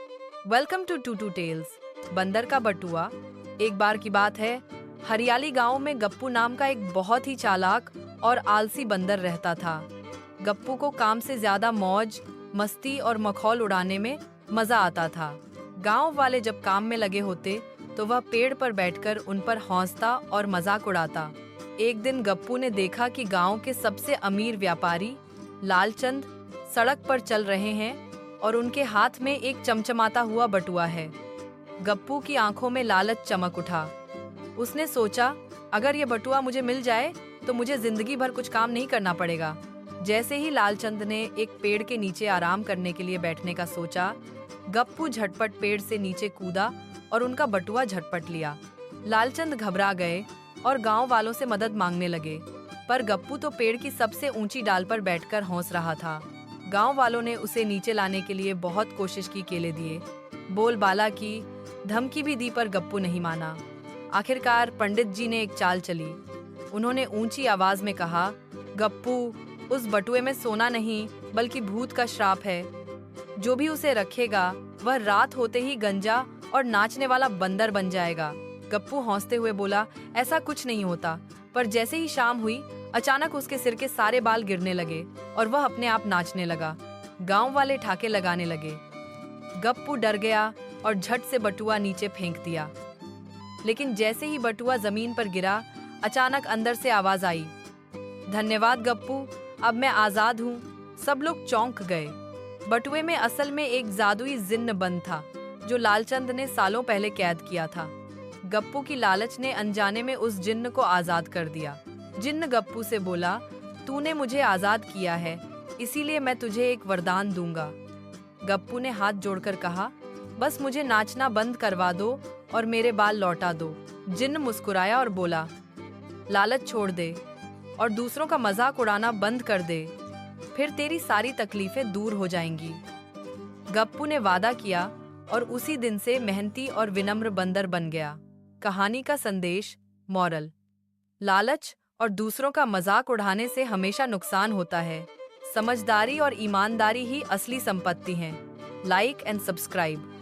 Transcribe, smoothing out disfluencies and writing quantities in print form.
Welcome to two two tales. बंदर का बटुआ। एक बार की बात है, हरियाली गांव में गप्पू नाम का एक बहुत ही चालाक और आलसी बंदर रहता था। गप्पू को काम से ज्यादा मौज मस्ती और मखौल उड़ाने में मजा आता था। गांव वाले जब काम में लगे होते तो वह पेड़ पर बैठकर उन पर हंसता और मजाक उड़ाता। एक दिन गप्पू ने देखा कि गांव के सबसे अमीर व्यापारी लालचंद सड़क पर चल रहे हैं और उनके हाथ में एक चमचमाता हुआ बटुआ है। गप्पू की आंखों में लालच चमक उठा। उसने सोचा, अगर ये बटुआ मुझे मिल जाए तो मुझे जिंदगी भर कुछ काम नहीं करना पड़ेगा। जैसे ही लालचंद ने एक पेड़ के नीचे आराम करने के लिए बैठने का सोचा, गप्पू झटपट पेड़ से नीचे कूदा और उनका बटुआ झटपट लिया। लालचंद घबरा गए और गांव वालों से मदद मांगने लगे, पर गप्पू तो पेड़ की सबसे ऊंची डाल पर बैठकर हंस रहा था। गांव वालों ने उसे नीचे लाने के लिए बहुत कोशिश की, केले दिए, बोलबाला की, धमकी भी दी, पर गप्पू नहीं माना। आखिरकार पंडित जी ने एक चाल चली। उन्होंने ऊंची आवाज में कहा, गप्पू, उस बटुए में सोना नहीं बल्कि भूत का श्राप है। जो भी उसे रखेगा वह रात होते ही गंजा और नाचने वाला बंदर बन जाएगा। गप्पू हंसते हुए बोला, ऐसा कुछ नहीं होता। पर जैसे ही शाम हुई, अचानक उसके सिर के सारे बाल गिरने लगे और वह अपने आप नाचने लगा। गांव वाले ठाके लगाने लगे। गप्पू डर गया और झट से बटुआ नीचे फेंक दिया। लेकिन जैसे ही बटुआ जमीन पर गिरा, अचानक अंदर से आवाज आई, धन्यवाद गप्पू, अब मैं आजाद हूँ। सब लोग चौंक गए। बटुए में असल में एक जादुई जिन्न बंद था जो लालचंद ने सालों पहले कैद किया था। गप्पू की लालच ने अनजाने में उस जिन्न को आजाद कर दिया। जिन्न गप्पू से बोला, तूने मुझे आजाद किया है, इसीलिए मैं तुझे एक वरदान दूंगा। गप्पू ने हाथ जोड़कर कहा, बस मुझे नाचना बंद करवा दो और मेरे बाल लौटा दो। जिन्न मुस्कुराया और बोला, लालच छोड़ दे और दूसरों का मजाक उड़ाना बंद कर दे, फिर तेरी सारी तकलीफें दूर हो जाएंगी। गप्पू ने वादा किया और उसी दिन से मेहनती और विनम्र बंदर बन गया। कहानी का संदेश, मॉरल, लालच और दूसरों का मजाक उड़ाने से हमेशा नुकसान होता है। समझदारी और ईमानदारी ही असली संपत्ति हैं। Like and subscribe.